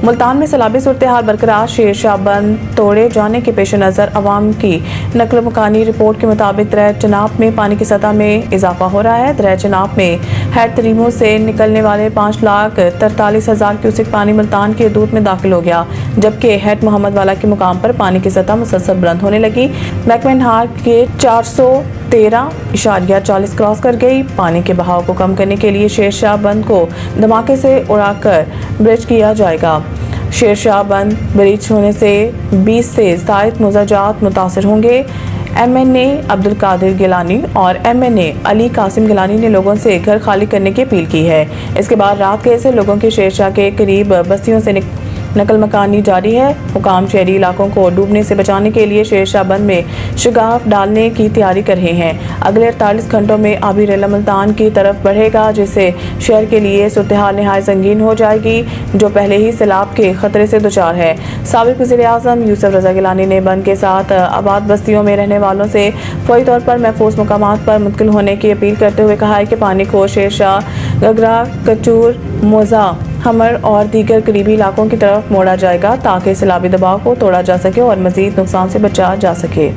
ملتان میں سیلابی صورتحال برقرار، شیر شاہ بند توڑے جانے کے پیش نظر عوام کی نقل مکانی رپورٹ کے مطابق دریا چناب میں پانی کی سطح میں اضافہ ہو رہا ہے۔ دریا چناب میں ہیڈ تریمو سے نکلنے والے 5,43,000 کیوسک پانی ملتان کی حدود میں داخل ہو گیا، جبکہ ہیڈ محمد والا کے مقام پر پانی کی سطح مسلسل بلند ہونے لگی۔ محکمہ انہار کے 413.40 کراس کر گئی۔ پانی کے بہاؤ کو کم کرنے کے لیے شیر شاہ بند کو دھماکے سے اڑا کر برج کیا جائے گا۔ شیر شاہ بند برج ہونے سے 20 سے زائد مزاجات متاثر ہوں گے۔ ایم این اے عبدالقادر گیلانی اور ایم این اے علی قاسم گیلانی نے لوگوں سے گھر خالی کرنے کی اپیل کی ہے۔ اس کے بعد رات گئے سے لوگوں کے شیر شاہ کے قریب بستیوں سے نقل مکانی جاری ہے۔ حکام شہری علاقوں کو ڈوبنے سے بچانے کے لیے شیر شاہ بند میں شگاف ڈالنے کی تیاری کر رہے ہیں۔ اگلے 48 گھنٹوں میں آبی ریلا ملتان کی طرف بڑھے گا، جس سے شہر کے لیے صورتحال نہایت سنگین ہو جائے گی، جو پہلے ہی سیلاب کے خطرے سے دوچار ہے۔ سابق وزیر اعظم یوسف رضا گیلانی نے بند کے ساتھ آباد بستیوں میں رہنے والوں سے فوری طور پر محفوظ مقامات پر منتقل ہونے کی اپیل کرتے ہوئے کہا ہے کہ پانی کو شیر شاہ، گگرا، کچور، موزہ، ہمر اور دیگر قریبی علاقوں کی طرف موڑا جائے گا تاکہ سیلابی دباؤ کو توڑا جا سکے اور مزید نقصان سے بچا جا سکے۔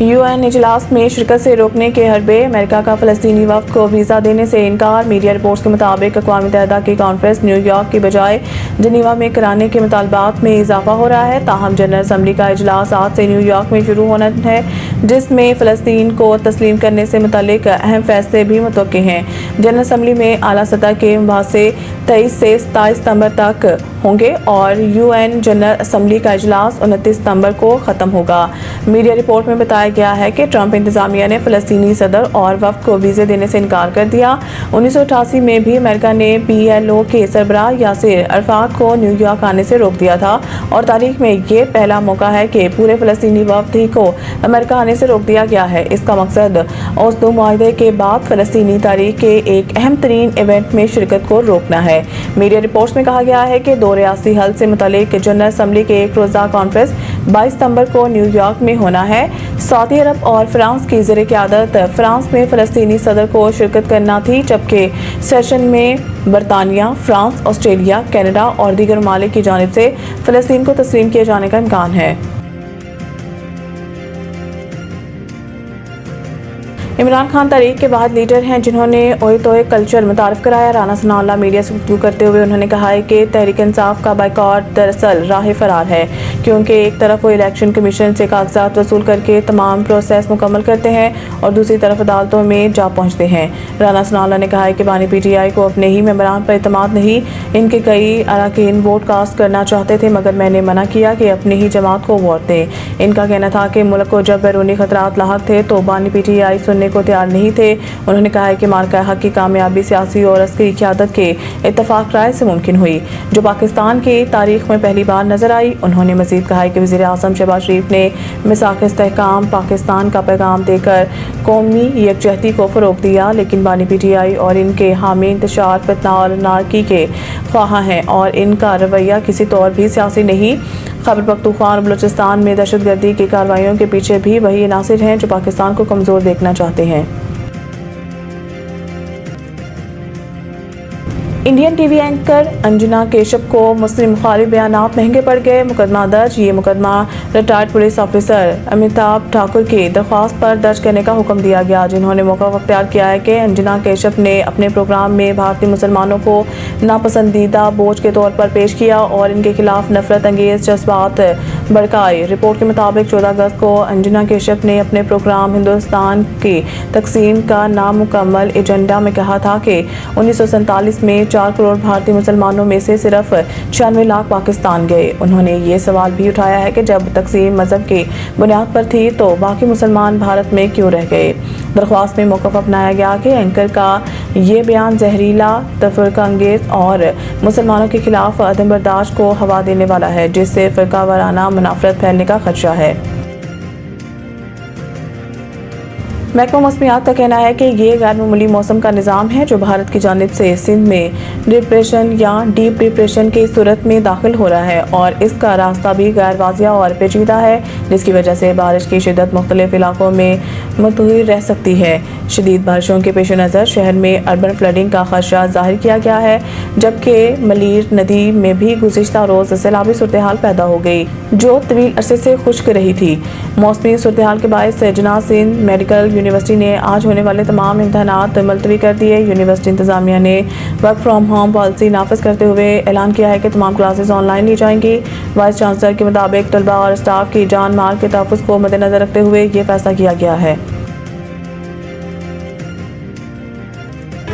یو این اجلاس میں شرکت سے روکنے کے حربے، امریکہ کا فلسطینی وفد کو ویزا دینے سے انکار۔ میڈیا رپورٹس کے مطابق اقوام متحدہ کی کانفرنس نیو یارک کی بجائے جنیوا میں کرانے کے مطالبات میں اضافہ ہو رہا ہے۔ تاہم جنرل اسمبلی کا اجلاس آج سے نیو یارک میں شروع ہونا ہے، جس میں فلسطین کو تسلیم کرنے سے متعلق اہم فیصلے بھی متوقع ہیں۔ جنرل اسمبلی میں اعلیٰ سطح کے مباحثے 23 سے 27 ستمبر تک ہوں گے اور یو این جنرل اسمبلی کا اجلاس 29 ستمبر کو ختم ہوگا۔ میڈیا رپورٹ میں بتایا گیا ہے کہ ٹرمپ انتظامیہ نے فلسطینی صدر اور وفد کو ویزے دینے سے انکار کر دیا۔ 1988 میں بھی امریکہ نے پی ایل او کے سربراہ یاسر عرفات کو نیو یارک آنے سے روک دیا تھا، اور تاریخ میں یہ پہلا موقع ہے کہ پورے فلسطینی وفد ہی کو امریکہ آنے سے روک دیا گیا ہے۔ اس کا مقصد اوسلو معاہدے کے بعد فلسطینی تاریخ کے ایک اہم ترین ایونٹ میں شرکت کو روکنا ہے۔ میڈیا رپورٹس میں کہا گیا ہے کہ دو ریاستی حل سے متعلق جنرل اسمبلی کے ایک روزہ کانفرنس 22 ستمبر کو نیو یارک میں ہونا ہے۔ سعودی عرب اور فرانس کی زیر قیادت فرانس میں فلسطینی صدر کو شرکت کرنا تھی، جبکہ سیشن میں برطانیہ، فرانس، آسٹریلیا، کینیڈا اور دیگر ممالک کی جانب سے فلسطین کو تسلیم کیے جانے کا امکان ہے۔ عمران خان تحریک کے واحد لیڈر ہیں جنہوں نے اوئے توئے کلچر متعارف کرایا۔ رانا ثناء اللہ میڈیا سے گفتگو کرتے ہوئے انہوں نے کہا ہے کہ تحریک انصاف کا بائیکاٹ دراصل راہ فرار ہے، کیونکہ ایک طرف وہ الیکشن کمیشن سے کاغذات وصول کر کے تمام پروسیس مکمل کرتے ہیں اور دوسری طرف عدالتوں میں جا پہنچتے ہیں۔ رانا ثناء اللہ نے کہا ہے کہ بانی پی ٹی آئی کو اپنے ہی ممبران پر اعتماد نہیں، ان کے کئی اراکین ووٹ کاسٹ کرنا چاہتے تھے مگر میں نے منع کیا کہ اپنی ہی جماعت کو ووٹ دیں۔ ان کا کہنا تھا کہ ملک کو جب بیرونی خطرات لاحق تھے تو بانی پی ٹی آئی سننے کو تیار نہیں تھے۔ انہوں نے کہا ہے کہ مارکہ حق کی کامیابی سیاسی اور عسکری قیادت کے اتفاق رائے سے ممکن ہوئی، جو پاکستان کی تاریخ میں پہلی بار نظر آئی۔ انہوں نے مزید کہا ہے کہ وزیر اعظم شہباز شریف نے میثاق استحکام پاکستان کا پیغام دے کر قومی یکجہتی کو فروغ دیا، لیکن بانی پی ٹی آئی اور ان کے حامی انتشار، فتنہ اور انارکی کے خواہاں ہیں اور ان کا رویہ کسی طور بھی سیاسی نہیں۔ خیبر پختونخوا اور بلوچستان میں دہشت گردی کی کارروائیوں کے پیچھے بھی وہی عناصر ہیں جو پاکستان کو کمزور دیکھنا چاہتے ہیں۔ انڈین ٹی وی اینکر انجنا کیشپ کو مسلم مخالف بیانات مہنگے پڑ گئے، مقدمہ درج۔ یہ مقدمہ retired police officer Amitabh Thakur کی درخواست پر درج کرنے کا حکم دیا گیا، جنہوں نے موقع اختیار کیا ہے کہ انجنا کیشپ نے اپنے پروگرام میں بھارتی مسلمانوں کو ناپسندیدہ بوجھ کے طور پر پیش کیا اور ان کے خلاف نفرت انگیز جذبات بھڑکائے۔ رپورٹ کے مطابق 14 اگست کو انجنا کیشپ نے اپنے پروگرام ہندوستان کی تقسیم کا نامکمل ایجنڈا میں کہا تھا کہ 1947 میں 4 کروڑ بھارتی مسلمانوں میں سے صرف 96 لاکھ پاکستان گئے۔ انہوں نے یہ سوال بھی اٹھایا ہے کہ جب تقسیم مذہب کی بنیاد پر تھی تو باقی مسلمان بھارت میں کیوں رہ گئے۔ درخواست میں موقف اپنایا گیا کہ اینکر کا یہ بیان زہریلا، تفرقہ انگیز اور مسلمانوں کے خلاف عدم برداشت کو ہوا دینے والا ہے، جس سے فرقہ وارانہ منافرت پھیلنے کا خدشہ ہے۔ محکمہ موسمیات کا کہنا ہے کہ یہ غیر معمولی موسم کا نظام ہے جو بھارت کی جانب سے سندھ میں ڈپریشن یا ڈیپ ڈپریشن کی صورت میں داخل ہو رہا ہے اور اس کا راستہ بھی غیر واضح اور پیچیدہ ہے، جس کی وجہ سے بارش کی شدت مختلف علاقوں میں متغیر رہ سکتی ہے۔ شدید بارشوں کے پیش نظر شہر میں اربن فلڈنگ کا خدشہ ظاہر کیا گیا ہے، جبکہ ملیر ندی میں بھی گزشتہ روز سیلابی صورتحال پیدا ہو گئی جو طویل عرصے سے خشک رہی تھی۔ موسمی صورتحال کے باعث جناح سندھ میڈیکل یونیورسٹی نے آج ہونے والے تمام امتحانات ملتوی کر دیے۔ یونیورسٹی انتظامیہ نے ورک فرام ہوم پالیسی نافذ کرتے ہوئے اعلان کیا ہے کہ تمام کلاسز آن لائن لی جائیں گی۔ وائس چانسلر کے مطابق طلباء اور اسٹاف کی جان مال کے تحفظ کو مد نظر رکھتے ہوئے یہ فیصلہ کیا گیا ہے۔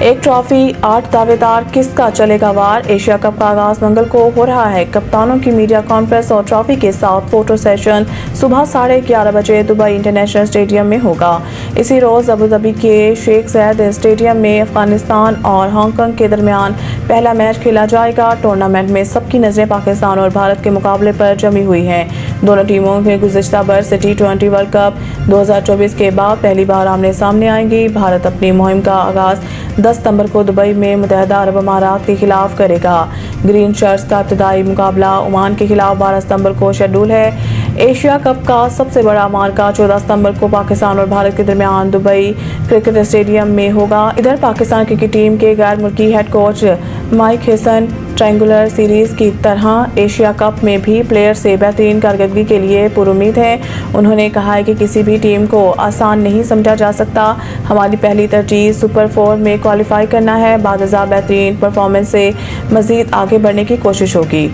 ایک ٹرافی 8 دعوے دار کس کا چلے گا وار؟ ایشیا کپ کا آغاز منگل کو ہو رہا ہے۔ کپتانوں کی میڈیا کانفرنس اور ٹرافی کے ساتھ فوٹو سیشن صبح 11:30 بجے دبئی انٹرنیشنل اسٹیڈیم میں ہوگا۔ اسی روز ابوظہبی کے شیخ زاید اسٹیڈیم میں افغانستان اور ہانگ کانگ کے درمیان پہلا میچ کھیلا جائے گا۔ ٹورنامنٹ میں سب کی نظریں پاکستان اور بھارت کے مقابلے پر جمی ہوئی ہیں۔ دونوں ٹیموں کے گزشتہ برس T20 ورلڈ کپ 2024 کے بعد پہلی بار آمنے سامنے آئیں گی۔ بھارت اپنی مہم کا آغاز 10 ستمبر کو دبئی میں متحدہ عرب امارات کے خلاف کرے گا۔ گرین شرٹس کا ابتدائی مقابلہ عمان کے خلاف 12 ستمبر کو شیڈول ہے۔ ایشیا کپ کا سب سے بڑا معرکہ 14 ستمبر کو پاکستان اور بھارت کے درمیان دبئی کرکٹ اسٹیڈیم میں ہوگا۔ ادھر پاکستان کرکٹ ٹیم کے غیر ملکی head coach Mike Hesson triangular series کی طرح ایشیا کپ میں بھی پلیئر سے بہترین کارکردگی کے لیے پرامید ہیں۔ انہوں نے کہا ہے کہ کسی بھی ٹیم کو آسان نہیں سمجھا جا سکتا۔ ہماری پہلی ترجیح سپر 4 میں کوالیفائی کرنا ہے۔ بعد ازاں بہترین پرفارمنس سے مزید آگے بڑھنے کی کوشش ہوگی۔